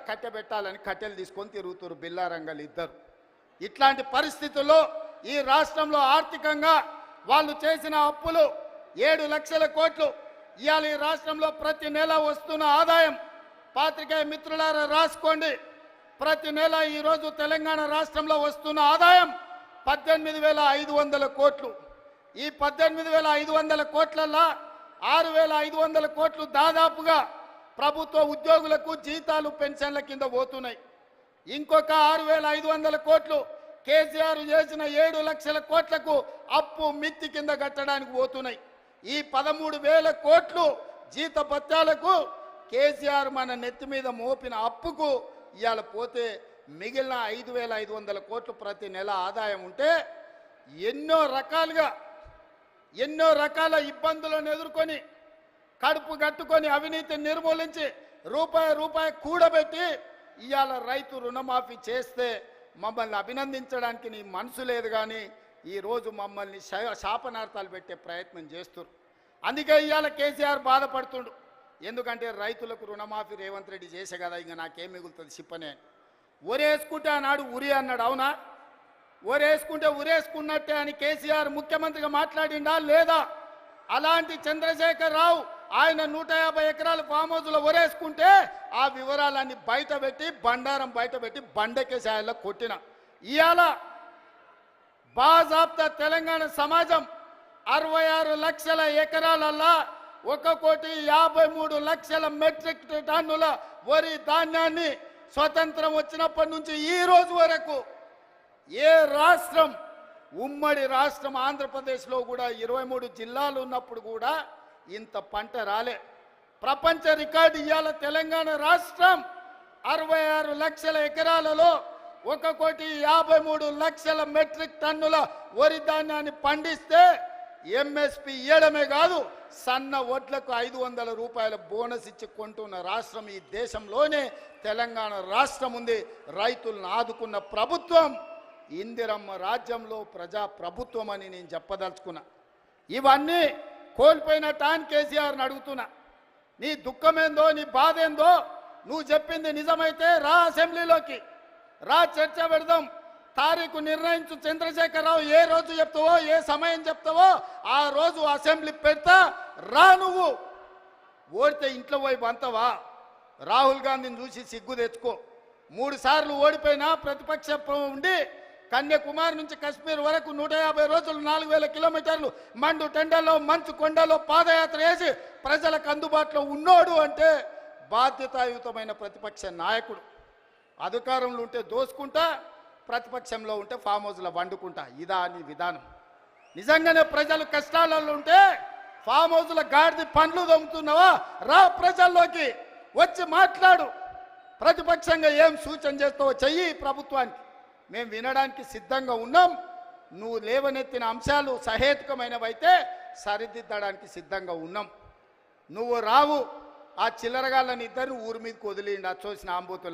కట్టెబెట్టాలని కట్టెలు తీసుకొని తిరుగుతారు బిల్లారంగలు ఇద్దరు. ఇట్లాంటి పరిస్థితుల్లో ఈ రాష్ట్రంలో ఆర్థికంగా వాళ్ళు చేసిన అప్పులు 7 లక్షల కోట్లు. ఇవాళ ఈ రాష్ట్రంలో ప్రతి నెల వస్తున్న ఆదాయం, పాత్రికేయ మిత్రులారా రాసుకోండి, ప్రతి నెల ఈరోజు తెలంగాణ రాష్ట్రంలో వస్తున్న ఆదాయం 18,500 కోట్లు. ఈ 18,500 కోట్లల్లో 6,500 కోట్లు దాదాపుగా ప్రభుత్వ ఉద్యోగులకు జీతాలు పెన్షన్ల కింద పోతున్నాయి. ఇంకొక 6,500 కోట్లు కేసీఆర్ చేసిన 7 లక్షల కోట్లకు అప్పు మిత్తి కింద కట్టడానికి పోతున్నాయి. ఈ 13,000 కోట్లు జీతభత్యాలకు కేసీఆర్ మన నెత్తి మీద మోపిన అప్పుకు ఇవాళ పోతే మిగిలిన 5,500 కోట్లు ప్రతి నెల ఆదాయం ఉంటే ఎన్నో రకాల ఇబ్బందులను ఎదుర్కొని కడుపు కట్టుకొని అవినీతిని నిర్మూలించి రూపాయి కూడబెట్టి ఇవాళ రైతు రుణమాఫీ చేస్తే మమ్మల్ని అభినందించడానికి నీ మనసు లేదు. కానీ ఈరోజు మమ్మల్ని శాపనార్థాలు పెట్టే ప్రయత్నం చేస్తున్నారు. అందుకే ఇవాళ కేసీఆర్ బాధపడుతుండు. ఎందుకంటే రైతులకు రుణమాఫీ రేవంత్ రెడ్డి చేసే కదా, ఇంకా నాకేం మిగులుతుంది చెప్పనే. ఒరేసుకుంటే ఆనాడు ఉరి అన్నాడు, అవునా? ఒరేసుకుంటే ఉరేసుకున్నట్టే అని కేసీఆర్ ముఖ్యమంత్రిగా మాట్లాడిండా లేదా? అలాంటి చంద్రశేఖర్ రావు ఆయన 150 ఎకరాల ఫామ్ హౌస్లో ఒరేసుకుంటే ఆ వివరాలన్నీ బయటపెట్టి బండారం బయటపెట్టి బండకేసాయల్లో కొట్టిన. ఇవాళ బాజాబ్తా తెలంగాణ సమాజం 66 లక్షల ఎకరాలల్లా 1,53,00,000 మెట్రిక్ టన్నుల వరి ధాన్యాన్ని స్వతంత్రం వచ్చినప్పటి నుంచి ఈ రోజు వరకు ఏ రాష్ట్రం, ఉమ్మడి రాష్ట్రం ఆంధ్రప్రదేశ్లో కూడా 23 జిల్లాలు ఉన్నప్పుడు కూడా ఇంత పంట రాలే. ప్రపంచ రికార్డు ఇవాళ తెలంగాణ రాష్ట్రం 66 లక్షల ఎకరాలలో 1,53,00,000 మెట్రిక్ టన్నుల వరి ధాన్యాన్ని పండిస్తే ఎంఎస్పి ఇవ్వడమే కాదు, సన్న వడ్లకు 500 రూపాయల బోనస్ ఇచ్చి కొంటున్న రాష్ట్రం ఈ దేశంలోనే తెలంగాణ రాష్ట్రం ఉంది. రైతులను ఆదుకున్న ప్రభుత్వం ఇందిరమ్మ రాజ్యంలో ప్రజా ప్రభుత్వం అని నేను చెప్పదలుచుకున్నా. ఇవన్నీ కోల్పోయిన టాన్ కేసీఆర్ని అడుగుతున్నా, నీ దుఃఖమేందో నీ బాధ ఏందో నువ్వు చెప్పింది నిజమైతే రా, అసెంబ్లీలోకి రా, చర్చ పెడదాం. తారీఖు నిర్ణయించు చంద్రశేఖరరావు, ఏ రోజు చెప్తావో ఏ సమయం చెప్తావో ఆ రోజు అసెంబ్లీ పెడతా రా. నువ్వు ఓడితే ఇంట్లో పోయి బంతవా? రాహుల్ గాంధీని చూసి సిగ్గు తెచ్చుకో. 3 సార్లు ఓడిపోయినా ప్రతిపక్షం ఉండి కన్యాకుమారి నుంచి కశ్మీర్ వరకు 150 రోజులు 4,000 కిలోమీటర్లు మండు టెండల్లో మంచు కొండలో పాదయాత్ర చేసి ప్రజలకు అందుబాటులో ఉన్నోడు అంటే బాధ్యతాయుతమైన ప్రతిపక్ష నాయకుడు. అధికారంలో ఉంటే దోసుకుంటా, ప్రతిపక్షంలో ఉంటే ఫామ్ హౌస్లో వండుకుంటా. ఇదా నీ విధానం? నిజంగానే ప్రజలు కష్టాలలో ఉంటే ఫామ్ హౌస్లో గాడిది పండ్లు దొమ్ముతున్నావా? రా, ప్రజల్లోకి వచ్చి మాట్లాడు. ప్రతిపక్షంగా ఏం సూచన చేస్తావో చెయ్యి ప్రభుత్వానికి. మేము వినడానికి సిద్ధంగా ఉన్నాం. నువ్వు లేవనెత్తిన అంశాలు సహేతుకమైనవైతే సరిదిద్దడానికి సిద్ధంగా ఉన్నాం. నువ్వు రావు, ఆ చిల్లరగాళ్ళని ఇద్దరు ఊరి మీదకి వదిలిండి, చూసిన ఆంబోతులు.